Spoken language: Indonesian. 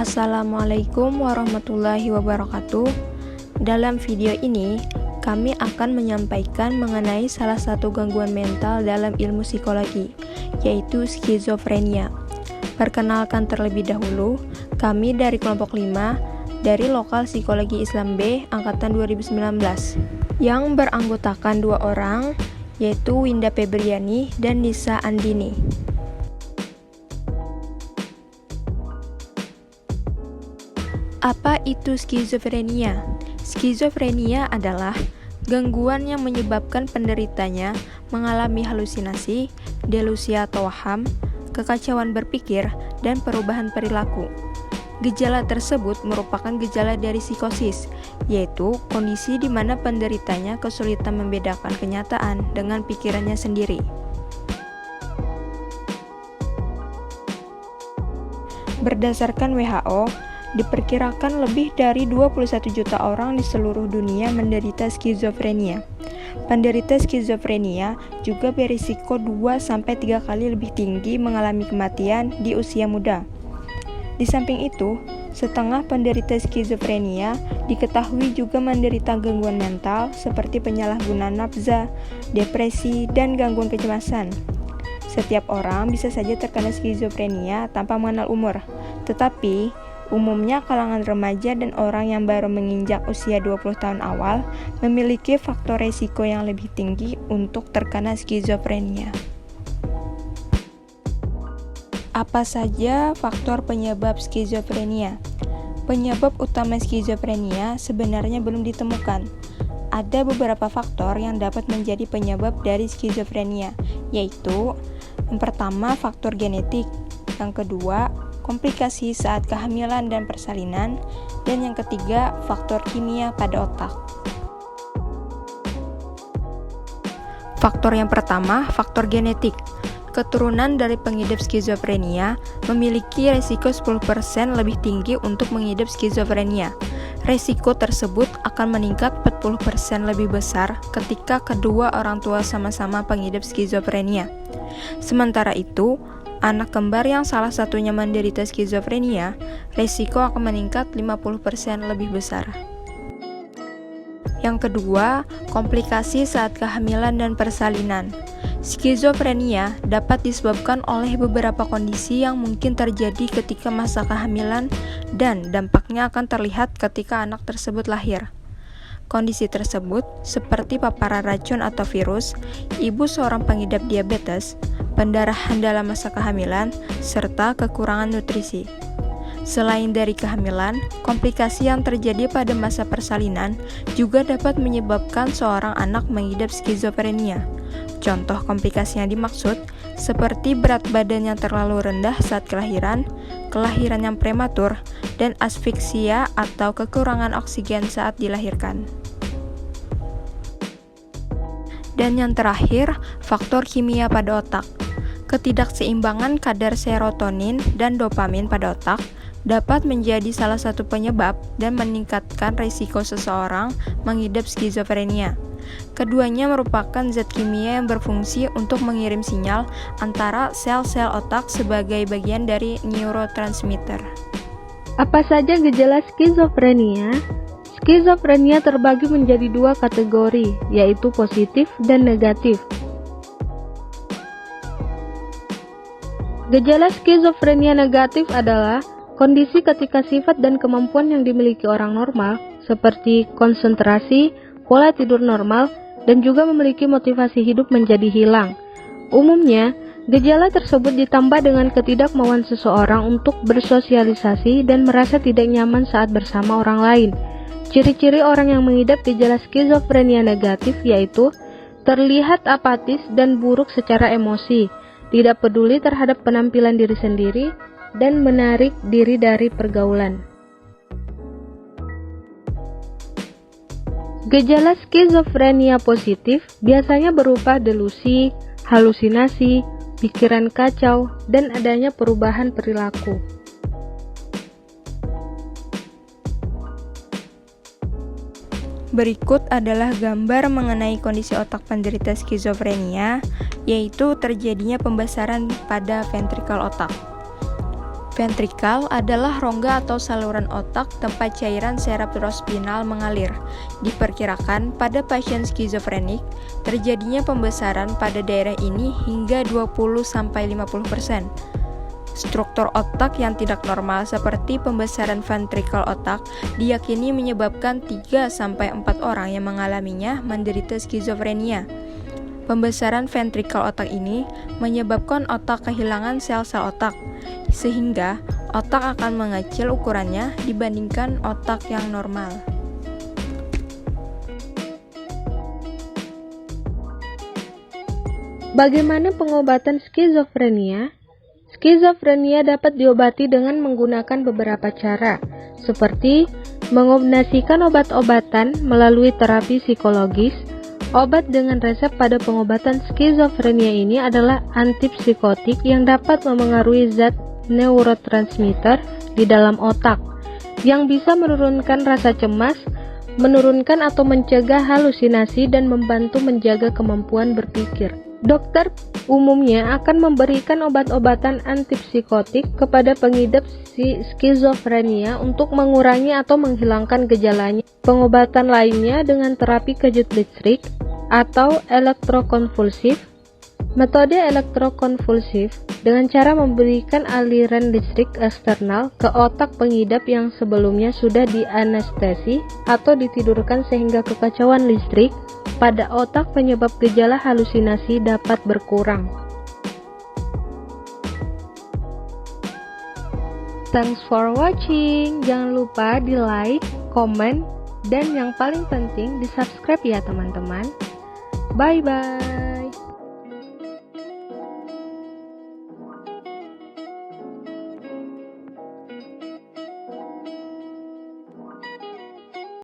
Assalamualaikum warahmatullahi wabarakatuh. Dalam video ini, kami akan menyampaikan mengenai salah satu gangguan mental dalam ilmu psikologi, yaitu skizofrenia. Perkenalkan terlebih dahulu, kami dari kelompok 5 dari Lokal Psikologi Islam B Angkatan 2019 yang beranggotakan 2 orang, yaitu Winda Febriani dan Nisa Andini. Apa itu skizofrenia? Skizofrenia adalah gangguan yang menyebabkan penderitanya mengalami halusinasi, delusi atau waham, kekacauan berpikir, dan perubahan perilaku. Gejala tersebut merupakan gejala dari psikosis, yaitu kondisi di mana penderitanya kesulitan membedakan kenyataan dengan pikirannya sendiri. Berdasarkan WHO, diperkirakan lebih dari 21 juta orang di seluruh dunia menderita skizofrenia. Penderita skizofrenia juga berisiko 2-3 kali lebih tinggi mengalami kematian di usia muda. Di samping itu, setengah penderita skizofrenia diketahui juga menderita gangguan mental seperti penyalahgunaan nafsa, depresi, dan gangguan kecemasan. Setiap orang bisa saja terkena skizofrenia tanpa mengenal umur, tetapi umumnya kalangan remaja dan orang yang baru menginjak usia 20 tahun awal memiliki faktor resiko yang lebih tinggi untuk terkena skizofrenia. Apa saja faktor penyebab skizofrenia? Penyebab utama skizofrenia sebenarnya belum ditemukan. Ada beberapa faktor yang dapat menjadi penyebab dari skizofrenia, yaitu yang pertama faktor genetik, yang kedua komplikasi saat kehamilan dan persalinan, dan yang ketiga faktor kimia pada otak. Faktor yang pertama, faktor genetik. Keturunan dari pengidap skizofrenia memiliki resiko 10% lebih tinggi untuk mengidap skizofrenia. Resiko tersebut akan meningkat 40% lebih besar ketika kedua orang tua sama-sama pengidap skizofrenia. Sementara itu, anak kembar yang salah satunya menderita skizofrenia, resiko akan meningkat 50% lebih besar. Yang kedua, komplikasi saat kehamilan dan persalinan. Skizofrenia dapat disebabkan oleh beberapa kondisi yang mungkin terjadi ketika masa kehamilan dan dampaknya akan terlihat ketika anak tersebut lahir. Kondisi tersebut seperti paparan racun atau virus, ibu seorang pengidap diabetes, pendarahan dalam masa kehamilan, serta kekurangan nutrisi. Selain dari kehamilan, komplikasi yang terjadi pada masa persalinan juga dapat menyebabkan seorang anak mengidap skizofrenia. Contoh komplikasi yang dimaksud seperti berat badan yang terlalu rendah saat kelahiran yang prematur, dan asfiksia atau kekurangan oksigen saat dilahirkan. Dan yang terakhir, faktor kimia pada otak. Ketidakseimbangan kadar serotonin dan dopamin pada otak dapat menjadi salah satu penyebab dan meningkatkan risiko seseorang mengidap skizofrenia. Keduanya merupakan zat kimia yang berfungsi untuk mengirim sinyal antara sel-sel otak sebagai bagian dari neurotransmitter. Apa saja gejala skizofrenia? Skizofrenia terbagi menjadi 2 kategori, yaitu positif dan negatif. Gejala skizofrenia negatif adalah kondisi ketika sifat dan kemampuan yang dimiliki orang normal, seperti konsentrasi, pola tidur normal, dan juga memiliki motivasi hidup menjadi hilang. Umumnya, gejala tersebut ditambah dengan ketidakmauan seseorang untuk bersosialisasi dan merasa tidak nyaman saat bersama orang lain. Ciri-ciri orang yang mengidap gejala skizofrenia negatif yaitu terlihat apatis dan buruk secara emosi, tidak peduli terhadap penampilan diri sendiri, dan menarik diri dari pergaulan. Gejala skizofrenia positif biasanya berupa delusi, halusinasi, pikiran kacau, dan adanya perubahan perilaku. Berikut adalah gambar mengenai kondisi otak penderita skizofrenia, yaitu terjadinya pembesaran pada ventrikel otak. Ventrikal adalah rongga atau saluran otak tempat cairan cerebrospinal mengalir. Diperkirakan pada pasien skizofrenik, terjadinya pembesaran pada daerah ini hingga 20-50%. Struktur otak yang tidak normal seperti pembesaran ventrikal otak diyakini menyebabkan 3-4 orang yang mengalaminya menderita skizofrenia. Pembesaran ventrikal otak ini menyebabkan otak kehilangan sel-sel otak, sehingga otak akan mengecil ukurannya dibandingkan otak yang normal. Bagaimana pengobatan skizofrenia? Skizofrenia dapat diobati dengan menggunakan beberapa cara, seperti mengombinasikan obat-obatan melalui terapi psikologis. Obat dengan resep pada pengobatan skizofrenia ini adalah antipsikotik yang dapat memengaruhi zat neurotransmitter di dalam otak, yang bisa menurunkan rasa cemas, menurunkan atau mencegah halusinasi, dan membantu menjaga kemampuan berpikir. Dokter umumnya akan memberikan obat-obatan antipsikotik kepada pengidap skizofrenia untuk mengurangi atau menghilangkan gejalanya. Pengobatan lainnya dengan terapi kejut listrik atau elektrokonvulsif. Metode elektrokonvulsif dengan cara memberikan aliran listrik eksternal ke otak pengidap yang sebelumnya sudah dianestesi atau ditidurkan sehingga kekacauan listrik pada otak penyebab gejala halusinasi dapat berkurang. Thanks for watching. Jangan lupa di like, komen, dan yang paling penting di subscribe ya teman-teman. Bye bye.